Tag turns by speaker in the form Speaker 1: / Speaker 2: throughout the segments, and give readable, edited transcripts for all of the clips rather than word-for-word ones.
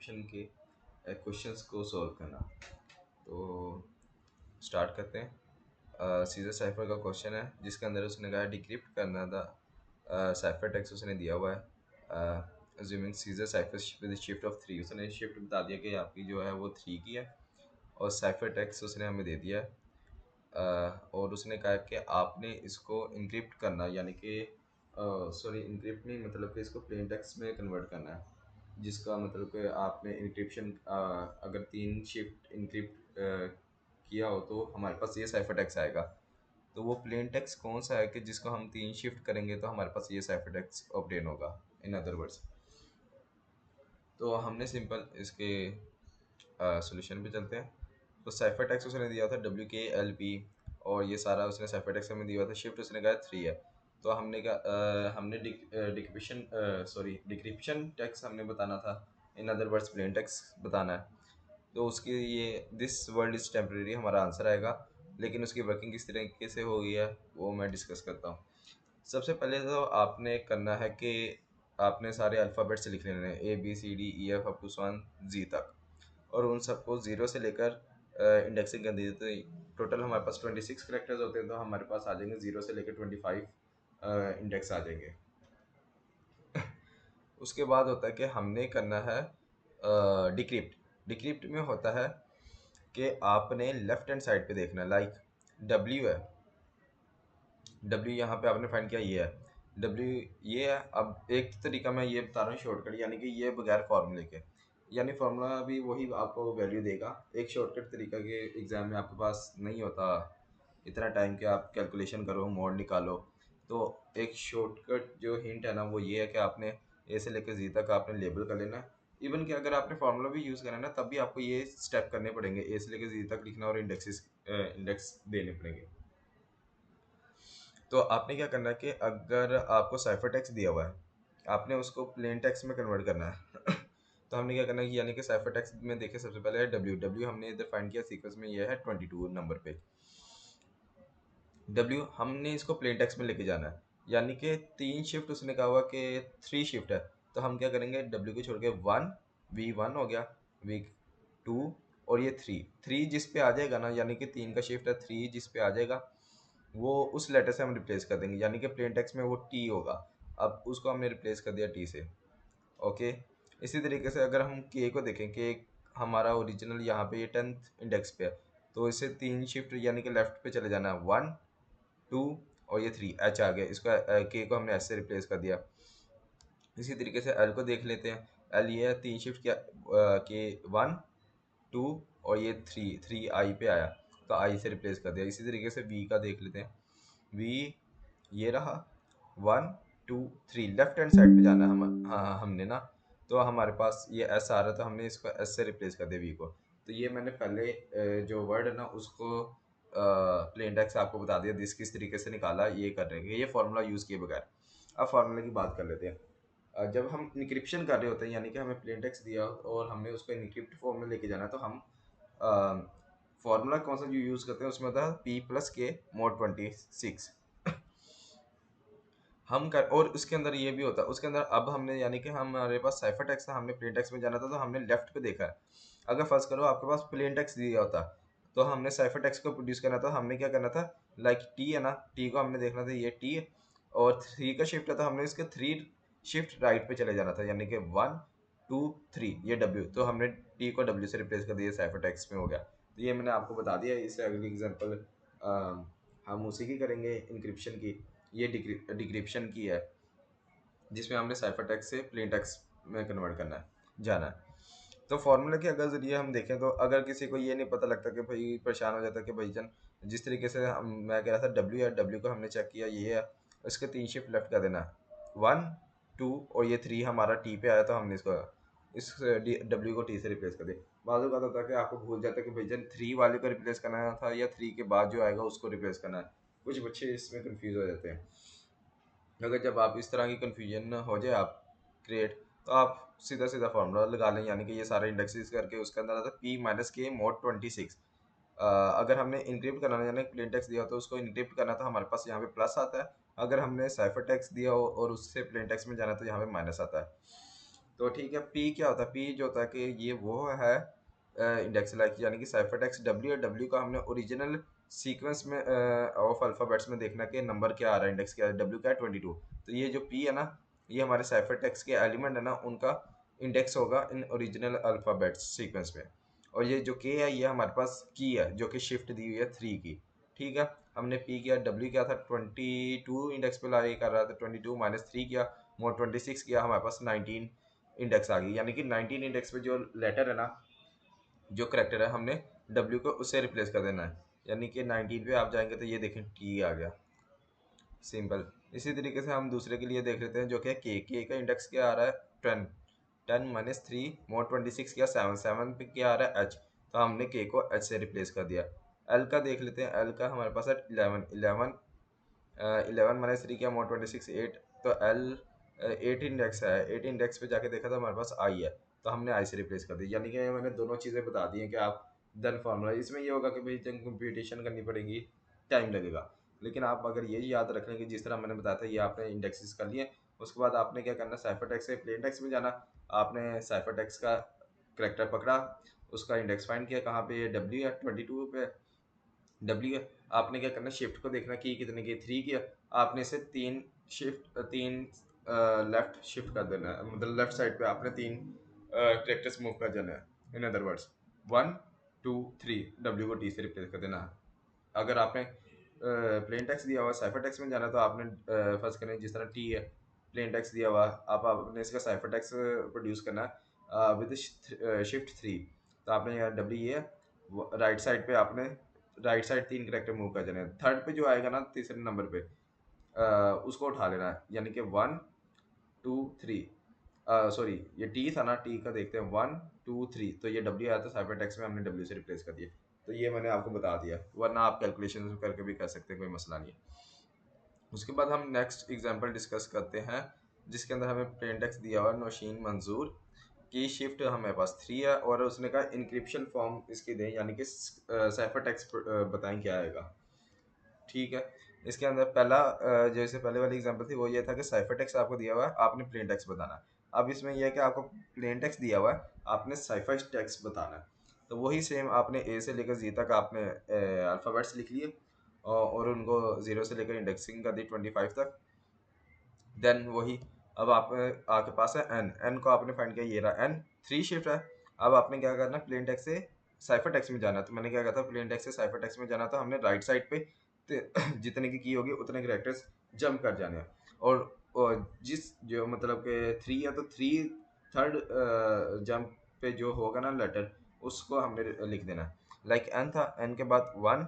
Speaker 1: Encryption के questions को solve करना। तो स्टार्ट करते हैं। सीजर साइफर का क्वेश्चन है जिसके अंदर उसने कहा डिक्रिप्ट करना था। साइफर टेक्स्ट उसने दिया हुआ है। Assuming scissor cipher with shift of 3, उसने शिफ्ट बता दिया कि आपकी जो है वो 3 की है, और साइफर टेक्स्ट उसने हमें दे दिया है। और उसने कहा कि आपने इसको इंक्रिप्ट करना, यानी कि सॉरी इंक्रिप्ट नहीं, मतलब कि इसको प्लेन टेक्स्ट में कन्वर्ट करना है, जिसका मतलब कि आपने इंक्रिप्शन अगर 3 शिफ्ट इंक्रिप्ट किया हो तो हमारे पास ये साइफर टेक्स्ट आएगा। तो वो प्लेन टेक्स्ट कौन सा है कि जिसको हम 3 शिफ्ट करेंगे तो हमारे पास ये साइफर टेक्स्ट ऑब्टेन होगा, इन अदर वर्ड्स। तो हमने सिंपल इसके सॉल्यूशन पे चलते हैं। तो साइफर टेक्स्ट उसने दिया था WKLP, और ये सारा उसने साइफर टेक्स्ट हमें दिया था। शिफ्ट उसने कहा 3 है। तो हमने कहा हमने डिक्रिप्शन डिक्रिप्शन टेक्स्ट हमने बताना था, in other words plain text बताना है। तो उसके ये दिस वर्ल्ड इज़ टेम्परेरी हमारा आंसर आएगा, लेकिन उसकी वर्किंग किस तरीके से हो गई है वो मैं डिस्कस करता हूँ। सबसे पहले तो आपने करना है कि आपने सारे अल्फ़ाबेट्स लिख लेने हैं, ABCDEF अप टू सन जी तक, और उन सबको ज़ीरो से लेकर इंडेक्सिंग कर दी। तो टोटल हमारे पास 26 करेक्टर्स होते हैं, तो हमारे पास आ जाएंगे ज़ीरो से लेकर 25 इंडेक्स आ जाएंगे। उसके बाद होता है कि हमने करना है डिक्रिप्ट। डिक्रिप्ट में होता है कि आपने लेफ्ट हैंड साइड पे देखना है, लाइक W है, W यहाँ पे आपने फाइंड किया, ये है W, ये है। अब एक तरीका मैं ये बता रहा हूँ शॉर्टकट, यानी कि ये बगैर फार्मूले के, यानी फार्मूला भी वही आपको वैल्यू देगा। एक शॉर्टकट तरीका के एग्जाम में आपके पास नहीं होता इतना टाइम कि आप कैलकुलेशन करो, मोड निकालो। तो एक शॉर्टकट जो हिंट है ना वो ये है कि आपने ए से लेकर जी तक आपने लेबल कर लेना है। इवन कि अगर आपने फार्मूला भी यूज़ करना है ना, तब भी आपको ये स्टेप करने पड़ेंगे, ए से लेकर जी तक लिखना और इंडेक्स देने पड़ेंगे। तो आपने क्या करना है कि अगर आपको साइफर टेक्स्ट दिया हुआ है, आपने उसको प्लेन टेक्स्ट में कन्वर्ट करना है। तो हमने क्या करना है कि यानी कि साइफर टेक्स्ट में देखें, सबसे पहले है W हमने इधर फाइंड किया सीक्वेंस में, ये है 22 नंबर पे W। हमने इसको प्लेन टेक्स्ट में लेके जाना है, यानी कि 3 शिफ्ट उसने कहा हुआ कि 3 शिफ्ट है। तो हम क्या करेंगे, W को छोड़ के 1 V1 हो गया, V2, और ये 3 जिस पे आ जाएगा ना, यानी कि 3 का शिफ्ट है, 3 जिस पे आ जाएगा वो उस लेटर से हम रिप्लेस कर देंगे, यानी कि प्लेन टेक्स्ट में वो T होगा। अब उसको हमने रिप्लेस कर दिया T से। ओके, इसी तरीके से अगर हम K को देखें, K हमारा ओरिजिनल यहाँ पे ये 10th इंडेक्स पे है, तो इसे 3 शिफ्ट यानी कि लेफ्ट पे चले जाना है, 1 2 और ये 3 H आ गया, इसका K को हमने S से रिप्लेस कर दिया। इसी तरीके से L को देख लेते हैं। L ये है 3 शिफ्ट क्या, के 1 2 और ये 3 I पे आया, तो I से रिप्लेस कर दिया। इसी तरीके से V का देख लेते हैं। V ये रहा 1 2 3, लेफ्ट हैंड साइड पे जाना है हम, हाँ हमने ना। तो हमारे पास ये S आ रहा था, हमने इसको S से रिप्लेस कर दिया V को। तो ये मैंने पहले जो वर्ड है ना उसको प्लेन टेक्स्ट आपको बता दिया, दिस किस तरीके से निकाला, ये कर रहे हैं, ये फार्मूला यूज़ किए बगैर। अब फार्मूले की बात कर लेते हैं। जब हम इनक्रिप्शन कर रहे होते हैं, यानी कि हमें प्लेन टेक्स्ट दिया और हमने उसको इनक्रिप्ट फॉर्म में लेके जाना है, तो हम फार्मूला कौन सा जो यूज़ करते हैं, उसमें होता है P+K mod 26 हम कर, और उसके अंदर ये भी होता है उसके अंदर। अब हमने यानी कि हमारे पास साइफर टेक्स्ट था, हमने प्लेन टेक्स्ट में जाना था, तो हमने लेफ्ट पे देखा है। अगर फर्स्ट करो आपके पास प्लेन टेक्स्ट दिया होता, तो हमने साइफर टेक्स्ट को प्रोड्यूस करना था, हमने क्या करना था, लाइक टी है ना, टी को हमने देखना था, ये टी है, और 3 का शिफ्ट है, तो हमने इसके 3 शिफ्ट राइट पे चले जाना था, यानी कि 1 2 3 ये W, तो हमने टी को W से रिप्लेस कर दिया, साइफर टेक्स्ट में हो गया। तो ये मैंने आपको बता दिया। इससे अगली एग्जांपल हम उसी की करेंगे, इंक्रिप्शन की। ये डिक्रिप्शन की है, जिसमें हमने साइफर टेक्स्ट से प्लेन टेक्स्ट में कन्वर्ट करना है, जाना है। तो फार्मूला के अगर ज़रिए हम देखें, तो अगर किसी को ये नहीं पता लगता कि भाई, परेशान हो जाता कि भाई जान, जिस तरीके से हम मैं कह रहा था W है, W को हमने चेक किया, ये है, इसके 3 शिफ्ट लेफ्ट कर देना, 1 2 और ये 3 हमारा T पे आया, तो हमने इसको इस W को T से रिप्लेस कर दिया। बाजू का होता है कि आपको भूल जाता है कि भाई जान 3 वाले को रिप्लेस करना था, या 3 के बाद जो आएगा उसको रिप्लेस करना है। कुछ बच्चे इसमें कन्फ्यूज़ हो जाते हैं। अगर जब आप इस तरह की कन्फ्यूजन हो जाए आप क्रिएट, तो आप सीधा सीधा फार्मूला लगा लें, यानी कि ये सारे इंडेक्सेस करके उसके अंदर आता है P-K mod 26। अगर हमने इनक्रिप्ट करना, यानी प्लेन टेक्स्ट दिया हो तो उसको इनक्रिप्ट करना, तो हमारे पास यहाँ पे प्लस आता है। अगर हमने साइफर टेक्स्ट दिया हो और उससे प्लेन टेक्स्ट में जाना, तो यहाँ पे माइनस आता है। तो ठीक है, पी क्या होता है? पी जो होता है कि ये वो है इंडेक्स लाइक, यानी कि साइफर टेक्स्ट डब्ल्यू, और डब्ल्यू का हमने ओरिजिनल सीक्वेंस में ऑफ अल्फ़ाबेट्स में देखना कि नंबर क्या आ रहा है, इंडेक्स क्या है, डब्ल्यू क्या है 22। तो ये जो पी है ना, ये हमारे साइफर टेक्स्ट के एलिमेंट है ना, उनका इंडेक्स होगा इन ओरिजिनल अल्फ़ाबेट्स सीक्वेंस में। और ये जो के है, ये हमारे पास की है जो कि शिफ्ट दी हुई है 3 की। ठीक है, हमने पी किया, डब्ल्यू क्या था 22 इंडेक्स पे लाई कर रहा था, 22 माइनस 3 किया, मोड 26 किया, हमारे पास 19 इंडेक्स आ गई। यानी कि 19 इंडेक्स पे जो लेटर है ना, जो करेक्टर है, हमने डब्ल्यू को उससे रिप्लेस कर देना है। यानी कि 19 पे आप जाएंगे तो ये देखें टी आ गया, सिंपल। इसी तरीके से हम दूसरे के लिए देख लेते हैं जो कि के का इंडेक्स क्या आ रहा है 10, 10 - 3 मोड 26 किया, 7, 7 पे क्या आ रहा है एच, तो हमने के को एच से रिप्लेस कर दिया। एल का देख लेते हैं, एल का हमारे पास है 11, 11 11 - 3 किया, मोड 26 8, तो एल 8 इंडेक्स है, 8 इंडेक्स पे जाके देखा तो हमारे पास आई है, तो हमने आई से रिप्लेस कर दी। यानी कि मैंने दोनों चीज़ें बता दी हैं कि आप देन फार्मूला, इसमें ये होगा कि भाई जब कंप्यूटेशन करनी पड़ेगी, टाइम लगेगा। लेकिन आप अगर यही याद रख लें कि जिस तरह मैंने बताया था, ये आपने इंडेक्सेस कर लिए, उसके बाद आपने क्या करना, साइफर टेक्स्ट से प्लेन टेक्स्ट में जाना। आपने साइफर टेक्स्ट का करेक्टर पकड़ा, उसका इंडेक्स फाइंड किया, कहाँ पे ये डब्ल्यू है 22 पे डब्ल्यू है। आपने क्या करना, शिफ्ट को देखना कि कितने की 3 की है, आपने इसे तीन लेफ्ट शिफ्ट कर देना है, मतलब लेफ्ट साइड पे आपने तीन करेक्टर्स मूव कर देना है। इन अदर वर्ड्स 1 2 3, डब्ल्यू को टी से रिप्लेस कर देना है। अगर आपने प्लेन टेक्स्ट दिया हुआ साइफर टेक्स्ट में जाना, तो आपने फर्स्ट करें जिस तरह टी है, प्लेन टेक्स्ट दिया हुआ, आप आपने इसका साइफर टेक्स्ट प्रोड्यूस करना है विद शिफ्ट 3। तो आपने यहाँ डब्ल्यू ये है, राइट साइड पे आपने राइट साइड तीन करेक्टर मूव कर देना है। थर्ड पे जो आएगा ना, तीसरे नंबर पे उसको उठा लेना है, यानी कि 1 2 3, सॉरी ये टी था ना, टी का देखते हैं 1 2 3, तो ये डब्ल्यू आया था साइफर टेक्स्ट में, हमने डब्ल्यू से रिप्लेस कर दिया। तो ये मैंने आपको बता दिया, वरना आप कैलकुलेशन करके भी कर सकते हैं, कोई मसला नहीं है। उसके बाद हम नेक्स्ट एग्जांपल डिस्कस करते हैं, जिसके अंदर हमें प्लेन टेक्स्ट दिया हुआ नौशीन मंजूर की शिफ्ट हमारे पास 3 है, और उसने कहा इंक्रिप्शन फॉर्म इसकी दें, यानी कि साइफर टेक्स्ट बताएं क्या आएगा। ठीक है, इसके अंदर पहला जैसे पहले वाली एग्जांपल थी, वो ये था कि साइफर टेक्स्ट आपको दिया हुआ है, आपने प्लेन टेक्स्ट बताना है। अब इसमें यह है कि आपको प्लेन टेक्स्ट दिया हुआ है, आपने साइफर टेक्स्ट बताना है। तो वही सेम आपने ए से लेकर जी तक आपने अल्फ़ाबेट्स लिख लिए, और उनको ज़ीरो से लेकर इंडेक्सिंग कर दी 25 तक। देन वही, अब आप आपके पास है एन, एन को आपने फाइंड किया, ये रहा एन, 3 शिफ्ट है। अब आपने क्या करना, प्लेन टेक्स्ट से साइफर टेक्स्ट में जाना। तो मैंने क्या कहा था, प्लेन टेक्स्ट से साइफर टेक्स्ट में जाना था, हमने राइट साइड पे जितने की होगी उतने कैरेक्टर्स जंप कर जाने हैं। और जिस जो मतलब कि 3 है, तो 3 थर्ड जंप पे जो होगा ना लेटर, उसको हमने लिख देना है। लाइक एन था, एन के बाद 1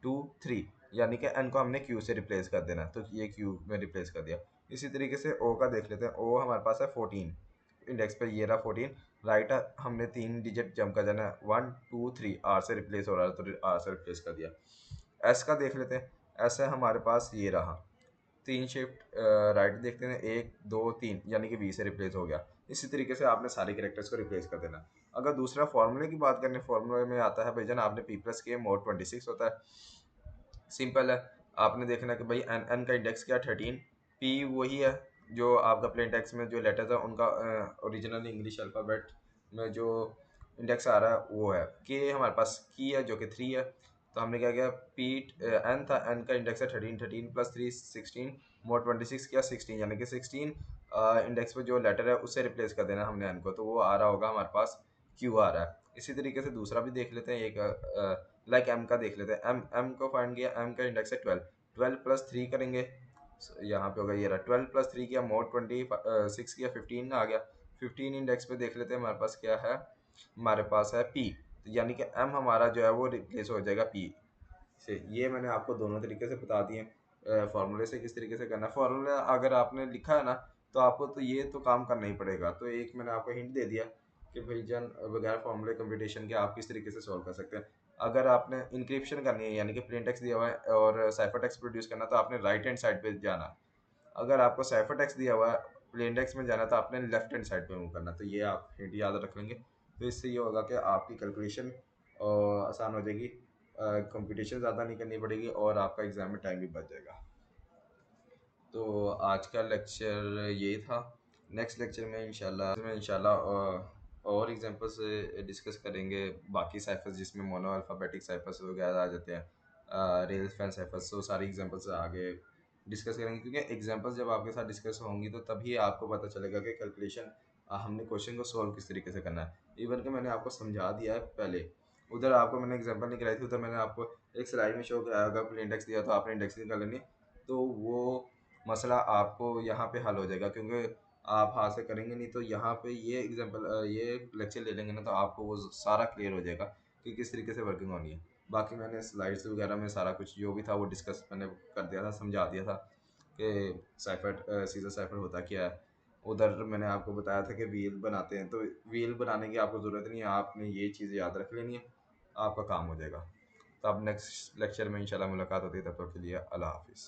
Speaker 1: 2 3, यानी कि एन को हमने क्यू से रिप्लेस कर देना, तो ये क्यू में रिप्लेस कर दिया। इसी तरीके से ओ का देख लेते हैं, ओ हमारे पास है 14 इंडेक्स पे, ये रहा 14, राइट है, हमने 3 डिजिट जंप कर जाना है, 1 2 3, आर से रिप्लेस हो रहा है तो आर से रिप्लेस कर दिया। एस का देख लेते हैं, एस है हमारे पास, ये रहा 3 शिफ्ट राइट देखते हैं, 1 2 3, यानी कि बी से रिप्लेस हो गया। इसी तरीके से आपने सारे कैरेक्टर्स को रिप्लेस कर देना। अगर दूसरा फार्मूले की बात करें, फार्मूले में आता है भाईजान, आपने पी प्लस के मोड 26 होता है, सिंपल है। आपने देखना कि भाई एन, एन का इंडेक्स क्या, 13, पी वही है जो आपका प्लेन टेक्स्ट में जो लेटर था उनका ओरिजिनल इंग्लिश अल्फ़ाबेट में जो इंडेक्स आ रहा है वो है। के हमारे पास की है जो कि 3 है, तो हमने क्या किया, पी एन था, एन का इंडेक्स है 13, 13 प्लस 3 16, मोड 26 किया 16, यानी कि 16 इंडेक्स पे जो लेटर है उससे रिप्लेस कर देना हमने एन को, तो वो आ रहा होगा हमारे पास क्यू आ रहा है। इसी तरीके से दूसरा भी देख लेते हैं, एक लाइक एम का देख लेते हैं, एम, एम को फाइंड किया, एम का इंडेक्स है 12, 12 प्लस 3 करेंगे, यहाँ पे होगा ये रहा 12 प्लस 3 किया, मोड 26 किया, 15 आ गया। 15 इंडेक्स पे देख लेते हैं हमारे पास क्या है, हमारे पास है पी, तो यानी कि एम हमारा जो है वो रिप्लेस हो जाएगा पी से। ये मैंने आपको दोनों तरीके से बता दिए, फार्मूले से किस तरीके से करना है। फार्मूला अगर आपने लिखा है ना, तो आपको तो ये तो काम करना ही पड़ेगा। तो एक मैंने आपको हिंट दे दिया कि भाई जान बगैर फार्मूले कंप्यूटेशन के आप किस तरीके से सॉल्व कर सकते हैं। अगर आपने इंक्रिप्शन करनी है, यानी कि प्लेन टेक्स्ट दिया हुआ है और साइफर टेक्स्ट प्रोड्यूस करना, तो आपने राइट हैंड साइड पे जाना। अगर आपको साइफर टेक्स्ट दिया हुआ है, प्लेन टेक्स्ट में जाना, तो आपने लेफ्ट हैंड साइड पे मूव करना। तो ये आप हिंट याद रख लेंगे, तो इससे ये होगा कि आपकी कैलकुलेशन आसान हो जाएगी, कंप्यूटेशन ज़्यादा नहीं करनी पड़ेगी, और आपका एग्ज़ाम में टाइम भी बच जाएगा। तो आज का लेक्चर यही था, नेक्स्ट लेक्चर में इंशाल्लाह और एग्जांपल्स डिस्कस करेंगे, बाकी साइफर्स जिसमें मोनो अल्फ़ाबेटिक साइफर्स वगैरह आ जाते हैं, रेल फैन साइफर्स, तो सारी एग्जांपल्स आगे डिस्कस करेंगे, क्योंकि एग्जांपल्स जब आपके साथ डिस्कस होंगी तो तभी आपको पता चलेगा कि कैलकुलेशन हमने क्वेश्चन को सॉल्व किस तरीके से करना है। इवन कि मैंने आपको समझा दिया है पहले, उधर आपको मैंने एग्जांपल नहीं कराई थी, उधर मैंने आपको एक स्लाइड में शो कराया होगा, प्लेन टेक्स्ट दिया तो आपने इंडेक्स निकाल लेनी, तो वो मसला आपको यहाँ पे हल हो जाएगा, क्योंकि आप हाथ से करेंगे नहीं, तो यहाँ पे ये एग्जांपल ये लेक्चर ले लेंगे ना, तो आपको वो सारा क्लियर हो जाएगा कि किस तरीके से वर्किंग होनी है। बाकी मैंने स्लाइड्स वगैरह में सारा कुछ जो भी था वो डिस्कस मैंने कर दिया था, समझा दिया था कि साइफर सीजर साइफर होता क्या है। उधर मैंने आपको बताया था कि व्हील बनाते हैं, तो व्हील बनाने की आपको ज़रूरत नहीं है, आपने ये चीज़ याद रख लेनी है, आपका काम हो जाएगा। तो अब नेक्स्ट लेक्चर में इंशाल्लाह मुलाकात होती है, तब तक के लिए अल्लाह हाफिज़।